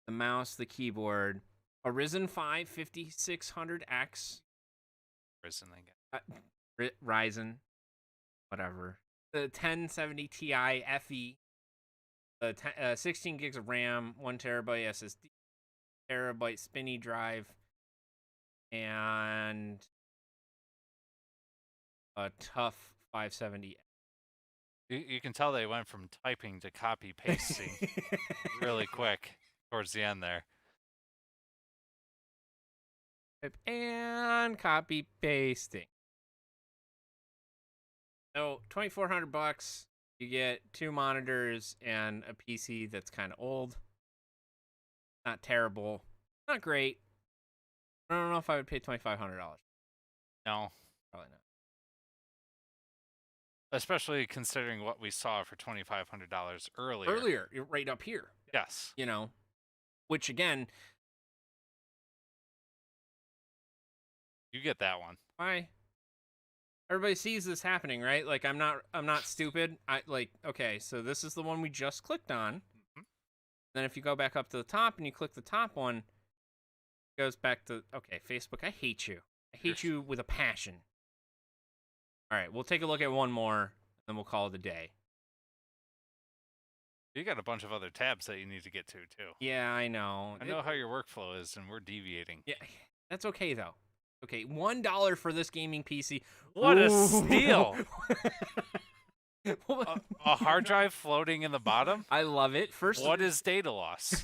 [SPEAKER 2] The mouse, the keyboard, a Ryzen 5 5600X.
[SPEAKER 3] Ryzen again.
[SPEAKER 2] Ryzen, whatever. The 1070 Ti FE. The 16 gigs of RAM, 1 terabyte SSD, terabyte spinny drive, and a tough 570.
[SPEAKER 3] You can tell they went from typing to copy pasting really quick towards the end there.
[SPEAKER 2] And copy pasting. So $2,400. You get 2 monitors and a PC that's kind of old. Not terrible. Not great. I don't know if I would pay $2,500.
[SPEAKER 3] No.
[SPEAKER 2] Probably not.
[SPEAKER 3] Especially considering what we saw for $2,500 earlier.
[SPEAKER 2] Earlier, right up here.
[SPEAKER 3] Yes.
[SPEAKER 2] You know, which again,
[SPEAKER 3] you get that one.
[SPEAKER 2] why? Everybody sees this happening, right? Like I'm not stupid. Okay, so this is the one we just clicked on.
[SPEAKER 3] Mm-hmm.
[SPEAKER 2] Then if you go back up to the top and you click the top one, it goes back to Facebook, I hate you. I hate you with a passion. All right, we'll take a look at one more, and then we'll call it a day.
[SPEAKER 3] You got a bunch of other tabs that you need to get to, too.
[SPEAKER 2] Yeah, I know.
[SPEAKER 3] I know how your workflow is, and we're deviating.
[SPEAKER 2] Yeah, that's okay, though. Okay, $1 for this gaming PC.
[SPEAKER 3] What a
[SPEAKER 2] Ooh.
[SPEAKER 3] steal! a hard drive floating in the bottom?
[SPEAKER 2] I love it.
[SPEAKER 3] What is data loss?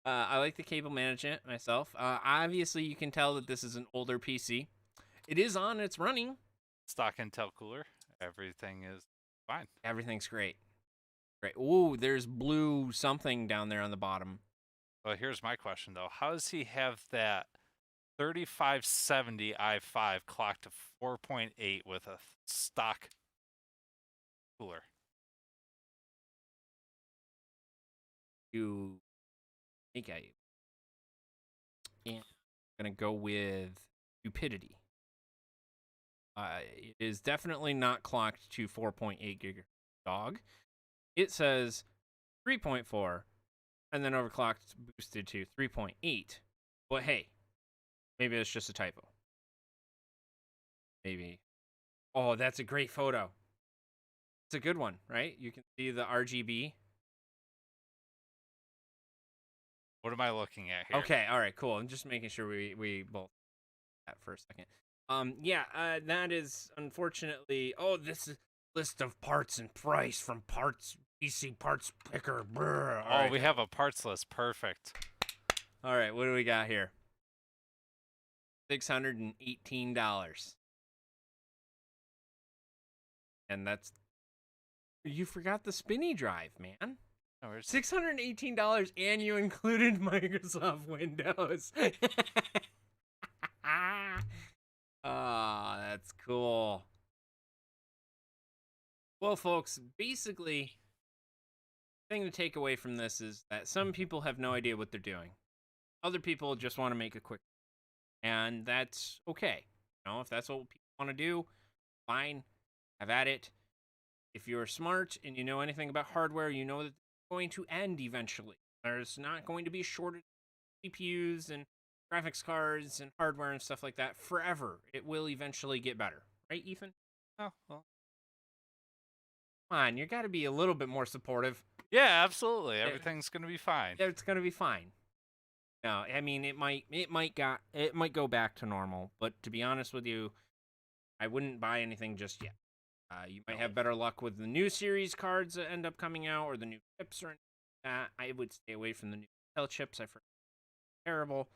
[SPEAKER 2] I like the cable management myself. Obviously, you can tell that this is an older PC. It is on. It's running.
[SPEAKER 3] Stock Intel cooler. Everything is fine.
[SPEAKER 2] Everything's great. Great. Ooh, there's blue something down there on the bottom.
[SPEAKER 3] Well, here's my question, though. How does he have that 3570 i5 clocked to 4.8 with a stock cooler?
[SPEAKER 2] You think I'm gonna go with stupidity. It is definitely not clocked to 4.8 gigahertz. Dog. It says 3.4, and then overclocked boosted to 3.8. But hey, maybe it's just a typo. Maybe. Oh, that's a great photo. It's a good one, right? You can see the RGB.
[SPEAKER 3] What am I looking at here?
[SPEAKER 2] Okay, all right, cool. I'm just making sure we both that for a second. That is unfortunately. Oh, this is list of parts and price from Parts PC Parts Picker. Brr.
[SPEAKER 3] Oh, right. We have a parts list. Perfect.
[SPEAKER 2] All right, what do we got here? $618. And that's. You forgot the spinny drive, man.
[SPEAKER 3] Oh,
[SPEAKER 2] $618, and you included Microsoft Windows. Oh, that's cool. Well, folks, basically, the thing to take away from this is that some people have no idea what they're doing. Other people just want to make a quick, and that's okay. You know, if that's what people want to do, fine, have at it. If you're smart and you know anything about hardware, you know that it's going to end eventually. There's not going to be shortage of CPUs and graphics cards and hardware and stuff like that forever. It will eventually get better. Right, Ethan?
[SPEAKER 3] Oh, well.
[SPEAKER 2] Come on, you got to be a little bit more supportive.
[SPEAKER 3] Yeah, absolutely. Everything's going to be fine.
[SPEAKER 2] It's going to be fine. No, I mean, it might go back to normal, but to be honest with you, I wouldn't buy anything just yet. You might have better luck with the new series cards that end up coming out, or the new chips or anything like that. I would stay away from the new Intel chips. I've heard they're terrible,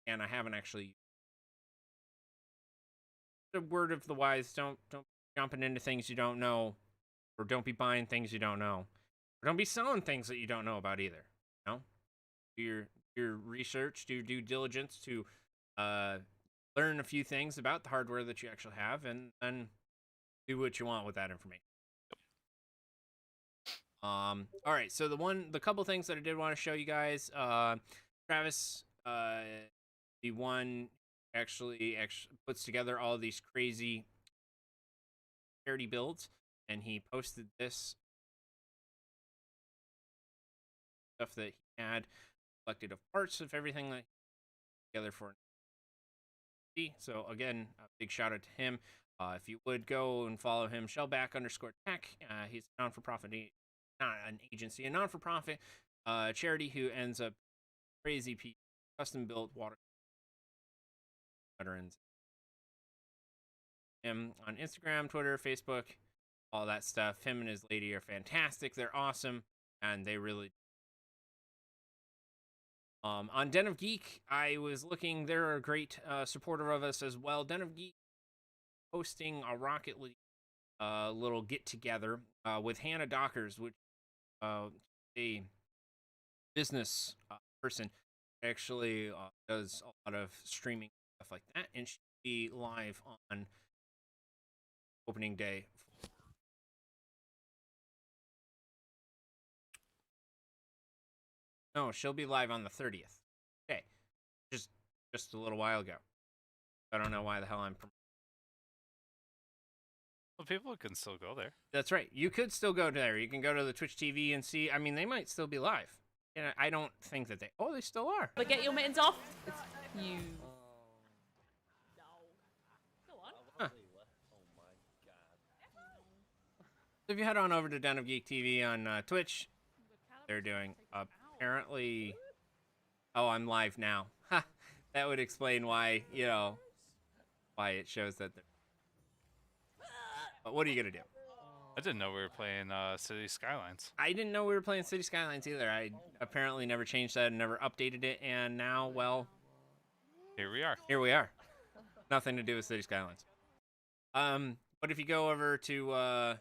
[SPEAKER 2] and I haven't actually. The word of the wise: don't be jumping into things you don't know, or don't be buying things you don't know, or don't be selling things that you don't know about either. You know, do your research, do your due diligence to learn a few things about the hardware that you actually have, and then do what you want with that information. All right, so the couple things that I did want to show you guys. Travis, the one actually puts together all these crazy charity builds, and he posted this stuff that he had collected of parts of everything that he put together for. So again, a big shout out to him. If you would go and follow him, Shellback_tech. He's a non-for-profit, not an agency, a non-for-profit charity who ends up crazy piece, custom-built water veterans. Him on Instagram, Twitter, Facebook, all that stuff. Him and his lady are fantastic. They're awesome, and they really. On Den of Geek, I was looking. They're a great supporter of us as well. Den of Geek hosting a Rocket League little get together with Hannah Dockers, which a business person actually does a lot of streaming stuff like that, and she'll be live on opening day. No, she'll be live on the 30th. Okay, just a little while ago. I don't know why the hell I'm.
[SPEAKER 3] Well, people can still go there.
[SPEAKER 2] That's right. You could still go there. You can go to the Twitch TV and see. I mean, they might still be live. And I don't think that they. Oh, they still are.
[SPEAKER 5] But get your mittens off. It's you. Go on.
[SPEAKER 2] Huh. If you head on over to Den of Geek TV on Twitch, they're doing apparently. Oh, I'm live now. Ha! That would explain why, why it shows that they're. But what are you gonna do?
[SPEAKER 3] I didn't know we were playing City Skylines.
[SPEAKER 2] I didn't know we were playing City Skylines either. I apparently never changed that and never updated it, and now, well,
[SPEAKER 3] Here we are.
[SPEAKER 2] here we are. Nothing to do with City Skylines. But if you go over to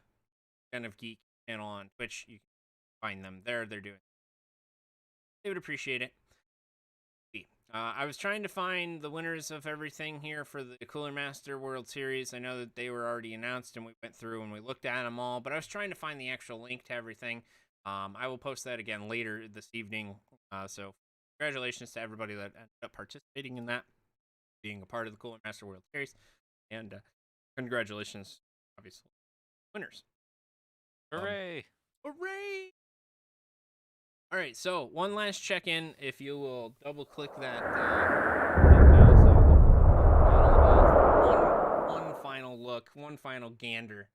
[SPEAKER 2] Den of Geek channel on Twitch, you can find them there. They're doing. They would appreciate it. I was trying to find the winners of everything here for the Cooler Master World Series. I know that they were already announced, and we went through and we looked at them all, but I was trying to find the actual link to everything. I will post that again later this evening. So congratulations to everybody that ended up participating in that, being a part of the Cooler Master World Series, and congratulations, obviously, winners.
[SPEAKER 3] Hooray!
[SPEAKER 2] Hooray! All right, so one last check-in. If you will double-click that, one final look, one final gander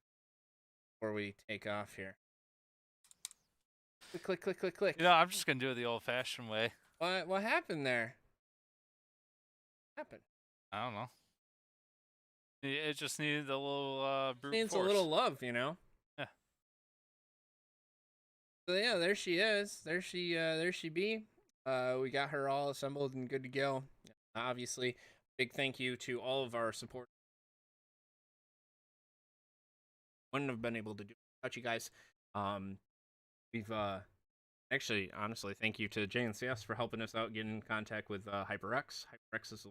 [SPEAKER 2] before we take off here. Click, click, click, click.
[SPEAKER 3] I'm just gonna do it the old-fashioned way.
[SPEAKER 2] What happened there? What happened?
[SPEAKER 3] I don't know. It just needed a little brute
[SPEAKER 2] Needs
[SPEAKER 3] force.
[SPEAKER 2] a little love,
[SPEAKER 3] Yeah.
[SPEAKER 2] So yeah, there she is. There she be. We got her all assembled and good to go. Obviously, big thank you to all of our support. Wouldn't have been able to do without you guys. We've actually, honestly, thank you to JNCS for helping us out, getting in contact with HyperX. HyperX is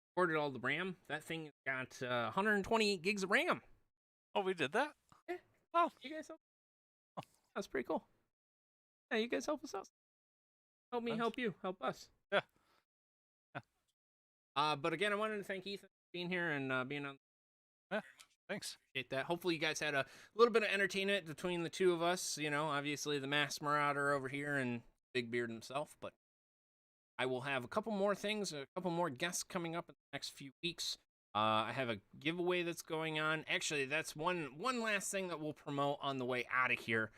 [SPEAKER 2] supported all the RAM. That thing got 128 gigs of RAM.
[SPEAKER 3] Oh, we did that?
[SPEAKER 2] Yeah.
[SPEAKER 3] Oh,
[SPEAKER 2] You guys help. That's pretty cool. Yeah, you guys help us out. Help me, help you, help us.
[SPEAKER 3] Yeah.
[SPEAKER 2] But again, I wanted to thank Ethan for being here and being on.
[SPEAKER 3] Yeah, thanks.
[SPEAKER 2] Appreciate that. Hopefully, you guys had a little bit of entertainment between the two of us. Obviously the Masked Marauder over here and Big Beard himself. But I will have a couple more things, a couple more guests coming up in the next few weeks. I have a giveaway that's going on. Actually, that's one last thing that we'll promote on the way out of here.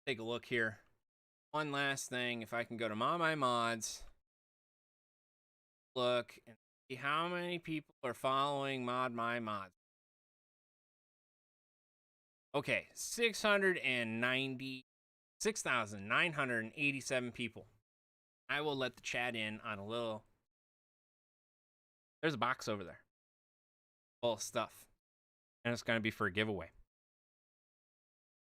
[SPEAKER 2] Take a look here. One last thing, if I can go to ModMyMods, look and see how many people are following ModMyMods. Okay, 696,987 people. I will let the chat in on a little. There's a box over there full of stuff, and it's going to be for a giveaway.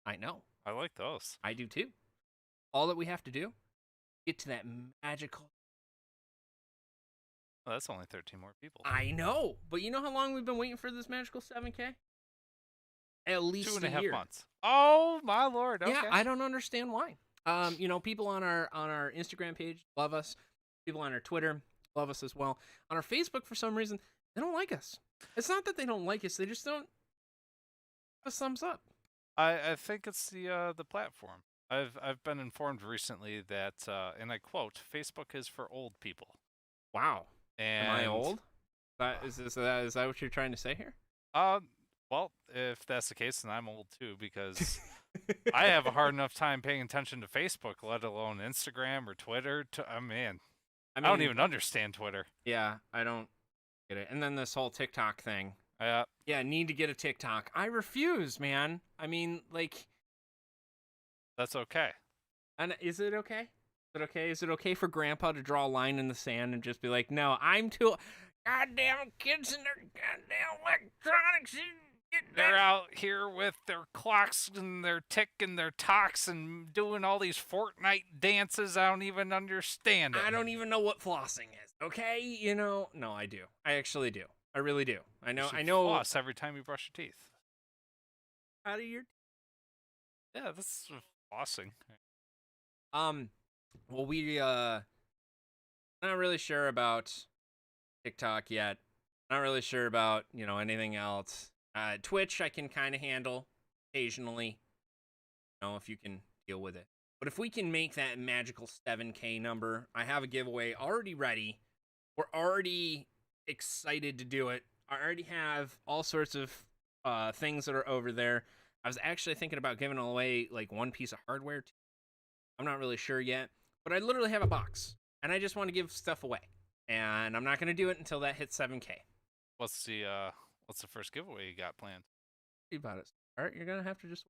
[SPEAKER 2] I know.
[SPEAKER 3] I like those.
[SPEAKER 2] I do too. All that we have to do, get to that magical.
[SPEAKER 3] Well, that's only 13 more people.
[SPEAKER 2] I know, but you know how long we've been waiting for this magical 7K? At least
[SPEAKER 3] 2.5
[SPEAKER 2] a year.
[SPEAKER 3] months. Oh my lord! Okay.
[SPEAKER 2] Yeah, I don't understand why. People on our Instagram page love us. People on our Twitter love us as well. On our Facebook, for some reason, they don't like us. It's not that they don't like us; they just don't give a thumbs up.
[SPEAKER 3] I think it's the platform. I've been informed recently that, and I quote, Facebook is for old people.
[SPEAKER 2] Wow.
[SPEAKER 3] And
[SPEAKER 2] am I old? Is that what you're trying to say here?
[SPEAKER 3] Well, if that's the case, then I'm old too, because I have a hard enough time paying attention to Facebook, let alone Instagram or Twitter. I don't even understand Twitter.
[SPEAKER 2] Yeah, I don't get it. And then this whole TikTok thing.
[SPEAKER 3] Yeah,
[SPEAKER 2] need to get a TikTok. I refuse, man. I mean, like,
[SPEAKER 3] that's okay.
[SPEAKER 2] and is it okay? Is it okay? Is it okay for Grandpa to draw a line in the sand and just be like, "No, I'm too goddamn kids and their goddamn electronics.
[SPEAKER 3] They're out here with their clocks and their tick and their tocks and doing all these Fortnite dances. I don't even understand it.
[SPEAKER 2] I don't even know what flossing is. Okay, no, I do. I actually do. I really do. I know.
[SPEAKER 3] Floss every time you brush your teeth.
[SPEAKER 2] Out of your.
[SPEAKER 3] Yeah, that's flossing.
[SPEAKER 2] Well, we not really sure about TikTok yet. Not really sure about anything else. Twitch I can kind of handle occasionally. If you can deal with it. But if we can make that magical 7K number, I have a giveaway already ready. We're already excited to do it. I already have all sorts of things that are over there. I was actually thinking about giving away like one piece of hardware. I'm not really sure yet, but I literally have a box, and I just want to give stuff away. And I'm not going to do it until that hits 7K.
[SPEAKER 3] What's the first giveaway you got planned?
[SPEAKER 2] Think about it. All right, you're going to have to just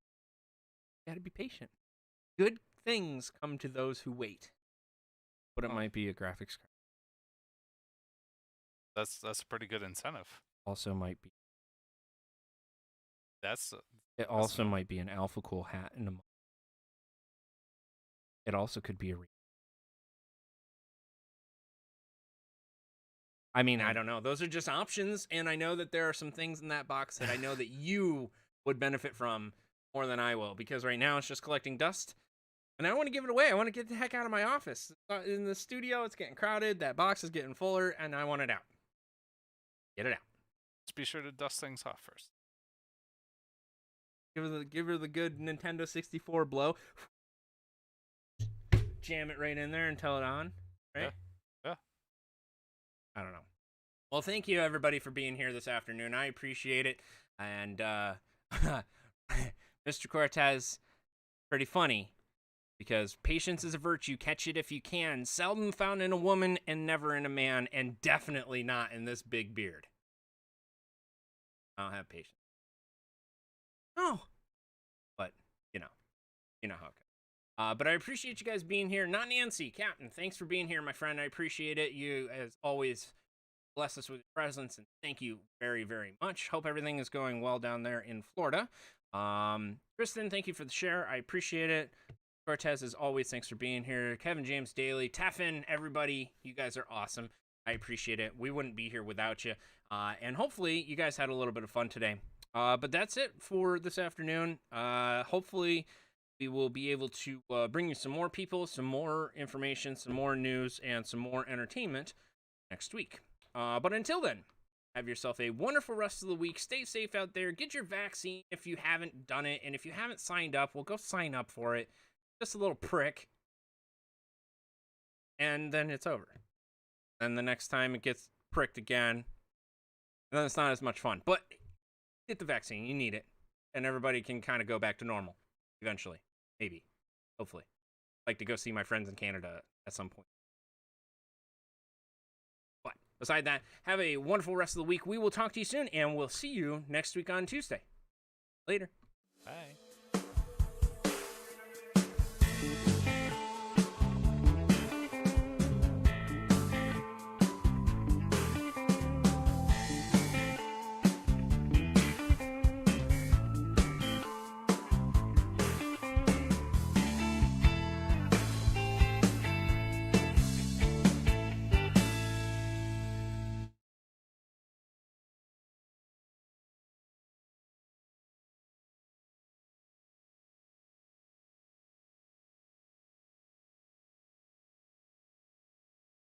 [SPEAKER 2] got to be patient. Good things come to those who wait. But it might be a graphics card.
[SPEAKER 3] That's a pretty good incentive.
[SPEAKER 2] Also might be. It
[SPEAKER 3] also
[SPEAKER 2] might be an Alpha Cool hat in a month. It also could be a. I mean, I don't know. Those are just options, and I know that there are some things in that box that I know that you would benefit from more than I will, because right now it's just collecting dust, and I don't want to give it away. I want to get the heck out of my office. In the studio, it's getting crowded. That box is getting fuller, and I want it out. Get it out.
[SPEAKER 3] Just be sure to dust things off first.
[SPEAKER 2] Give her the good Nintendo 64 blow. Jam it right in there and tell it on. Right?
[SPEAKER 3] Yeah.
[SPEAKER 2] I don't know. Well, thank you everybody for being here this afternoon. I appreciate it. And Mr. Cortez, pretty funny, because patience is a virtue. Catch it if you can. Seldom found in a woman and never in a man, and definitely not in this big beard. I don't have patience. No. But, you know how it goes. But I appreciate you guys being here. Not Nancy, Captain, thanks for being here, my friend. I appreciate it. You, as always, bless us with your presence, and thank you very, very much. Hope everything is going well down there in Florida. Kristen, thank you for the share. I appreciate it. Cortez, as always, thanks for being here. Kevin James Daly, Teffin, everybody, you guys are awesome. I appreciate it. We wouldn't be here without you. And hopefully you guys had a little bit of fun today. But that's it for this afternoon. Hopefully we will be able to bring you some more people, some more information, some more news, and some more entertainment next week. But until then, have yourself a wonderful rest of the week. Stay safe out there. Get your vaccine if you haven't done it. And if you haven't signed up, well, go sign up for it. Just a little prick. And then it's over. And the next time it gets pricked again, then it's not as much fun. But get the vaccine. You need it. And everybody can kind of go back to normal eventually. Maybe. Hopefully. I'd like to go see my friends in Canada at some point. But beside that, have a wonderful rest of the week. We will talk to you soon, and we'll see you next week on Tuesday. Later.
[SPEAKER 3] Bye.